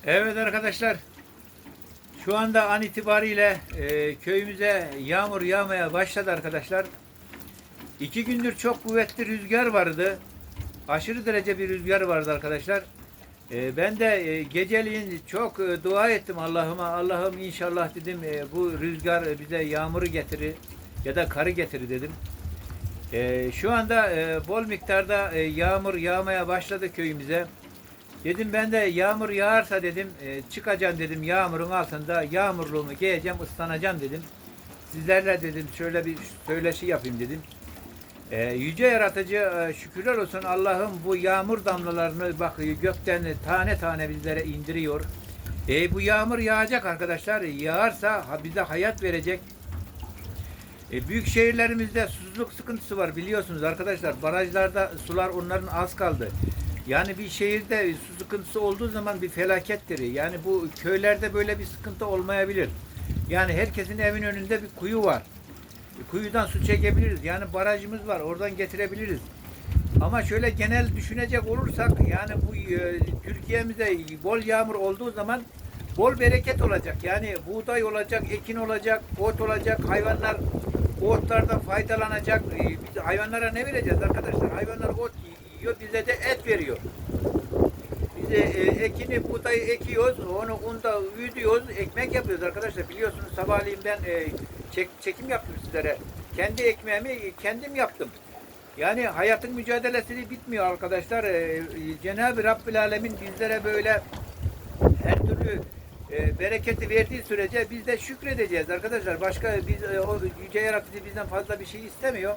Evet arkadaşlar, şu anda an itibariyle köyümüze yağmur yağmaya başladı arkadaşlar. 2 gündür çok kuvvetli rüzgar vardı. Aşırı derece bir rüzgar vardı arkadaşlar. Ben de geceliğin çok dua ettim Allah'ıma. Allah'ım inşallah dedim bu rüzgar bize yağmuru getirir ya da karı getirir dedim. Şu anda bol miktarda yağmur yağmaya başladı köyümüze. Dedim ben de yağmur yağarsa dedim çıkacağım dedim yağmurun altında yağmurluğumu giyeceğim ıslanacağım dedim. Sizlerle dedim şöyle bir söyleşi yapayım dedim. Yüce Yaratıcı şükürler olsun Allah'ım bu yağmur damlalarını bak gökten tane tane bizlere indiriyor. Bu yağmur yağacak arkadaşlar. Yağarsa bize hayat verecek. Büyük şehirlerimizde susuzluk sıkıntısı var biliyorsunuz arkadaşlar. Barajlarda sular onların az kaldı. Yani bir şehirde su sıkıntısı olduğu zaman bir felakettir. Yani bu köylerde böyle bir sıkıntı olmayabilir. Yani herkesin evin önünde bir kuyu var. Kuyudan su çekebiliriz. Yani barajımız var. Oradan getirebiliriz. Ama şöyle genel düşünecek olursak yani bu Türkiye'mizde bol yağmur olduğu zaman bol bereket olacak. Yani buğday olacak, ekin olacak, ot olacak, hayvanlar o otlardan faydalanacak. Biz hayvanlara ne vereceğiz arkadaşlar? Hayvanlar ot yiyor, bize de et veriyor. Biz ekini, buğdayı ekiyoruz, onu unda üyütüyoruz, ekmek yapıyoruz arkadaşlar. Biliyorsunuz sabahleyin ben çekim yaptım sizlere. Kendi ekmeğimi kendim yaptım. Yani hayatın mücadelesi bitmiyor arkadaşlar. Cenab-ı Rabbül Alemin bizlere böyle her türlü bereketi verdiği sürece biz de şükredeceğiz arkadaşlar. Başka biz o yüce yaratıcı bizden fazla bir şey istemiyor.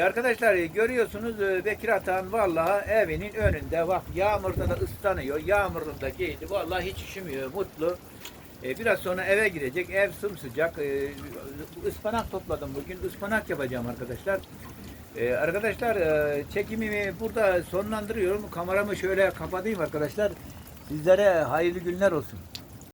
Arkadaşlar görüyorsunuz Bekir Atan vallahi evinin önünde bak yağmurda da ıslanıyor. Yağmurunda giydi. Vallahi hiç üşümüyor. Mutlu. Biraz sonra eve girecek. Ev sımsıcak. Ispanak topladım bugün. Ispanak yapacağım arkadaşlar. Arkadaşlar çekimimi burada sonlandırıyorum. Kameramı şöyle kapatayım arkadaşlar. Sizlere hayırlı günler olsun.